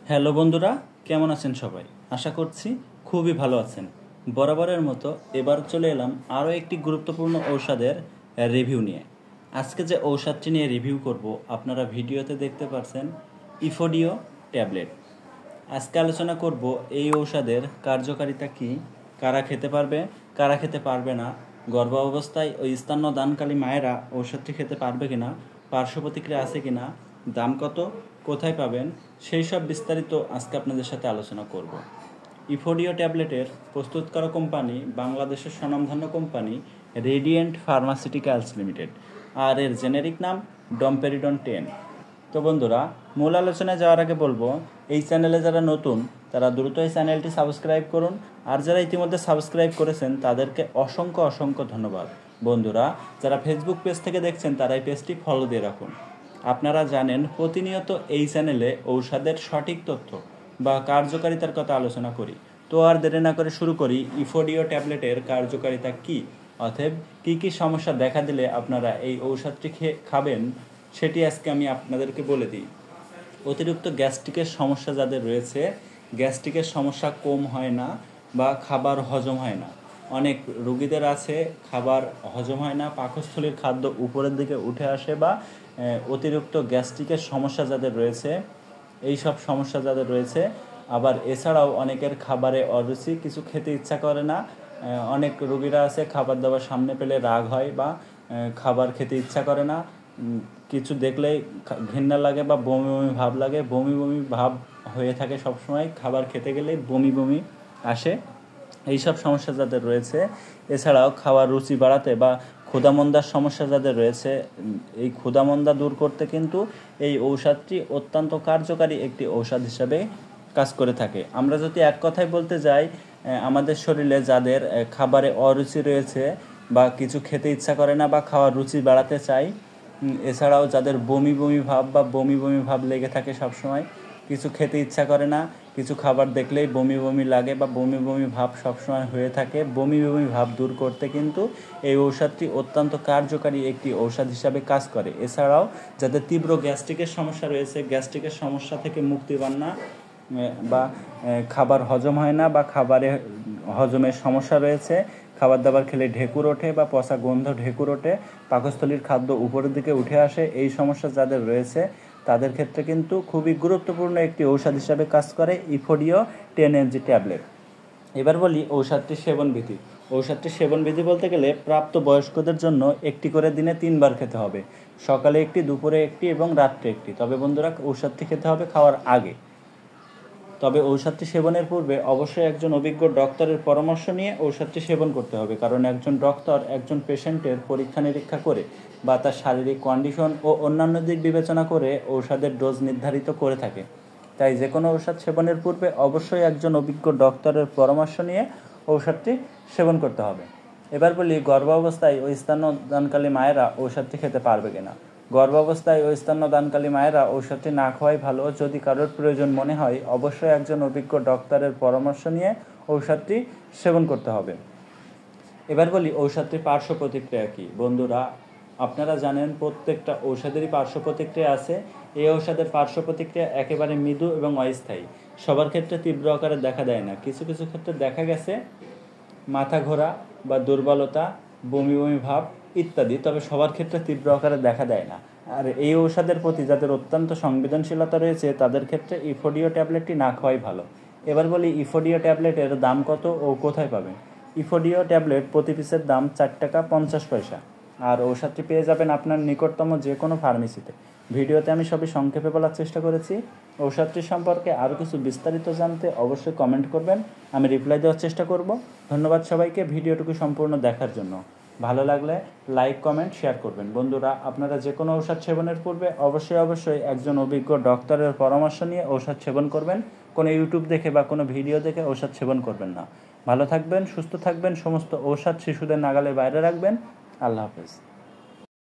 Hello বন্ধুরা, কেমন আছেন সবাই? আশা করছি খুবই ভালো আছেন। বরাবরের মতো এবার চলে এলাম আরও একটি গুরুত্বপূর্ণ ঔষধের রিভিউ নিয়ে। আজকে যে ঔষধটি নিয়ে রিভিউ করব আপনারা ভিডিওতে দেখতে পাচ্ছেন, ইফোডিও ট্যাবলেট। আজকে আলোচনা করব এই ঔষধের কার্যকারিতা কী, কারা খেতে পারবে, কারা খেতে পারবে না, গর্ভাবস্থায় ওই স্তন্যদানকালী মায়েরা ঔষধটি খেতে পারবে কিনা, পার্শ্ব প্রতিক্রিয়া আছে কিনা, দাম কত, কোথায় পাবেন, সেই সব বিস্তারিত আজকে আপনাদের সাথে আলোচনা করব। ইফোডিও ট্যাবলেটের প্রস্তুতকারক কোম্পানি বাংলাদেশের স্বনামধন্য কোম্পানি রেডিয়েন্ট ফার্মাসিউটিক্যালস লিমিটেড, আর এর জেনেরিক নাম ডমপেরিডন 10। তো বন্ধুরা, মূল আলোচনায় যাওয়ার আগে বলবো, এই চ্যানেলে যারা নতুন তারা দ্রুত এই চ্যানেলটি সাবস্ক্রাইব করুন, আর যারা ইতিমধ্যে সাবস্ক্রাইব করেছেন তাদেরকে অসংখ্য অসংখ্য ধন্যবাদ। বন্ধুরা, যারা ফেসবুক পেজ থেকে দেখছেন তারা এই পেজটি ফলো দিয়ে রাখুন। আপনারা জানেন প্রতিনিয়ত এই চ্যানেলে ঔষধের সঠিক তথ্য বা কার্যকারিতার কথা আলোচনা করি। তো আর দেরি না করে শুরু করি। ইফোডিও ট্যাবলেটের কার্যকারিতা কী, অতএব কী কী সমস্যা দেখা দিলে আপনারা এই ঔষধটি খাবেন সেটি আজকে আমি আপনাদেরকে বলে দিই। অতিরিক্ত গ্যাস্ট্রিকের সমস্যা যাদের রয়েছে, গ্যাস্ট্রিকের সমস্যা কম হয় না বা খাবার হজম হয় না, অনেক রোগীদের আছে খাবার হজম হয় না, পাকস্থলীর খাদ্য উপরের দিকে উঠে আসে, বা অতিরিক্ত গ্যাস্ট্রিকের সমস্যা যাদের রয়েছে, এই সব সমস্যা যাদের রয়েছে। আবার এছাড়াও অনেকের খাবারে অরুচি, কিছু খেতে ইচ্ছা করে না। অনেক রোগীরা আছে খাবার দাবার সামনে পেলে রাগ হয় বা খাবার খেতে ইচ্ছা করে না, কিছু দেখলেই ঘৃণা লাগে বা বমি বমি ভাব লাগে, বমি বমি ভাব হয়ে থাকে সবসময়, খাবার খেতে গেলেই বমি বমি আসে। এই সব সমস্যা যাদের রয়েছে, এছাড়াও খাওয়ার রুচি বাড়াতে বা ক্ষুধামন্দার সমস্যা যাদের রয়েছে, এই ক্ষুধামন্দা দূর করতে কিন্তু এই ঔষধটি অত্যন্ত কার্যকারী একটি ঔষধ হিসাবে কাজ করে থাকে। আমরা যদি এক কথায় বলতে যাই, আমাদের শরীরে যাদের খাবারে অরুচি রয়েছে বা কিছু খেতে ইচ্ছা করে না বা খাওয়ার রুচি বাড়াতে চাই, এছাড়াও যাদের বমি বমি ভাব বা বমি বমি ভাব লেগে থাকে সবসময়, কিছু খেতে ইচ্ছা করে না, কিছু খাবার দেখলেই বমি বমি লাগে বা বমি বমি ভাব সবসময় হয়ে থাকে, বমি বমি ভাব দূর করতে কিন্তু এই ঔষধটি অত্যন্ত কার্যকারী একটি ঔষধ হিসাবে কাজ করে। এছাড়াও যাদের তীব্র গ্যাস্ট্রিকের সমস্যা রয়েছে, গ্যাস্ট্রিকের সমস্যা থেকে মুক্তি পান না বা খাবার হজম হয় না বা খাবারে হজমের সমস্যা রয়েছে, খাবার দাবার খেলে ঢেকুর ওঠে বা পচা গন্ধ ঢেকুর ওঠে, পাকস্থলীর খাদ্য উপরের দিকে উঠে আসে, এই সমস্যা যাদের রয়েছে তাদের ক্ষেত্রে কিন্তু খুবই গুরুত্বপূর্ণ একটি ঔষধ হিসাবে কাজ করে ইফোডিও 10 mg ট্যাবলেট। এবার বলি ঔষধটির সেবনবিধি। ঔষধটির সেবনবিধি বলতে গেলে প্রাপ্ত বয়স্কদের জন্য একটি করে দিনে 3 বার খেতে হবে, সকালে একটি, দুপুরে একটি এবং রাত্রে একটি। তবে বন্ধুরা, ঔষধটি খেতে হবে খাওয়ার আগে। তবে ঔষধটি সেবনের পূর্বে অবশ্যই একজন অভিজ্ঞ ডক্টরের পরামর্শ নিয়ে ঔষধটি সেবন করতে হবে, কারণ একজন ডক্টর একজন পেশেন্টের পরীক্ষা নিরীক্ষা করে বা তার শারীরিক কন্ডিশন ও অন্যান্য দিক বিবেচনা করে ঔষধের ডোজ নির্ধারিত করে থাকে। তাই যে কোনো ঔষধ সেবনের পূর্বে অবশ্যই একজন অভিজ্ঞ ডক্টরের পরামর্শ নিয়ে ঔষধটি সেবন করতে হবে। এবার বলি, গর্ভাবস্থায় ও স্তন্যদানকালী মায়েরা ঔষধটি খেতে পারবে কিনা। গর্ভাবস্থায় ও স্তন্যদানকালী মায়েরা ঔষধটি না খাওয়াই ভালো। যদি কারোর প্রয়োজন মনে হয় অবশ্যই একজন অভিজ্ঞ ডক্টরের পরামর্শ নিয়ে ঔষধটি সেবন করতে হবে। এবার বলি ঔষধটির পার্শ্ব প্রতিক্রিয়া কী। বন্ধুরা, আপনারা জানেন প্রত্যেকটা ঔষধেরই পার্শ্ব প্রতিক্রিয়া আছে। এই ঔষধের পার্শ্ব প্রতিক্রিয়া একেবারে মৃদু এবং অস্থায়ী, সবার ক্ষেত্রে তীব্র আকারে দেখা দেয় না। কিছু কিছু ক্ষেত্রে দেখা গেছে মাথা ঘোরা বা দুর্বলতা, বমি বমি ভাব ইত্যাদি, তবে সবার ক্ষেত্রে তীব্র আকারে দেখা দেয় না। আর এই ঔষধের প্রতি যাদের অত্যন্ত সংবেদনশীলতা রয়েছে তাদের ক্ষেত্রে ইফোডিও ট্যাবলেটটি না খাওয়াই ভালো। এবার বলি ইফোডিও ট্যাবলেটের দাম কত ও কোথায় পাবেন। ইফোডিও ট্যাবলেট প্রতি পিসের দাম 4 টাকা 50 পয়সা, আর ঔষধটি পেয়ে যাবেন আপনার নিকটতম যে কোনো ফার্মেসিতে। ভিডিওতে আমি সবই সংক্ষেপে বলার চেষ্টা করেছি। ঔষধটি সম্পর্কে আরও কিছু বিস্তারিত জানতে অবশ্যই কমেন্ট করবেন, আমি রিপ্লাই দেওয়ার চেষ্টা করব। ধন্যবাদ সবাইকে ভিডিওটুকু সম্পূর্ণ দেখার জন্য। ভালো লাগলে লাইক, কমেন্ট, শেয়ার করবেন। বন্ধুরা, আপনারা যে কোনো ঔষধ সেবনের পূর্বে অবশ্যই একজন অভিজ্ঞ ডক্টরের পরামর্শ নিয়ে ঔষধ সেবন করবেন। কোনো ইউটিউব দেখে বা কোনো ভিডিও দেখে ঔষধ সেবন করবেন না। ভালো থাকবেন, সুস্থ থাকবেন, সমস্ত ঔষধ শিশুদের নাগালের বাইরে রাখবেন। আল্লাহ হাফেজ।